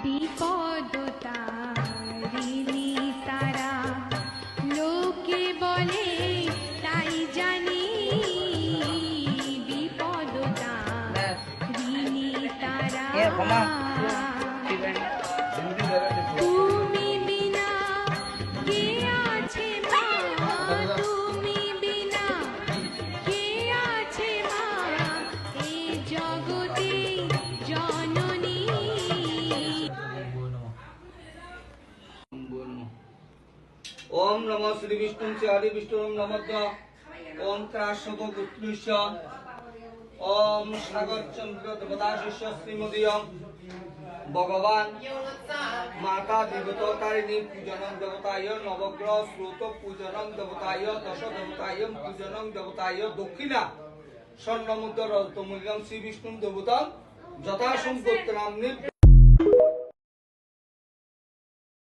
বিপদতারিণী তারা লোকে বলে তাই জানি বিপদতারিণী তারা তুমি বিনা কে আছে মা তুমি বিনা কে আছে মা এ জগতে জননী ओम नमः श्री विष्णु से आदि विष्णु नमः ओम त्राशव गुत्रुष ओम सागर चंद्र देवता शिष्य श्रीमदीय भगवान माता देवतारिणी पूजनम देवताय नवग्रह स्रोत पूजनम देवताय दश देवताय पूजनम देवताय दक्षिणा स्वर्णमुद्र रजतमूल्यम श्री विष्णु देवता यथा संपत्ति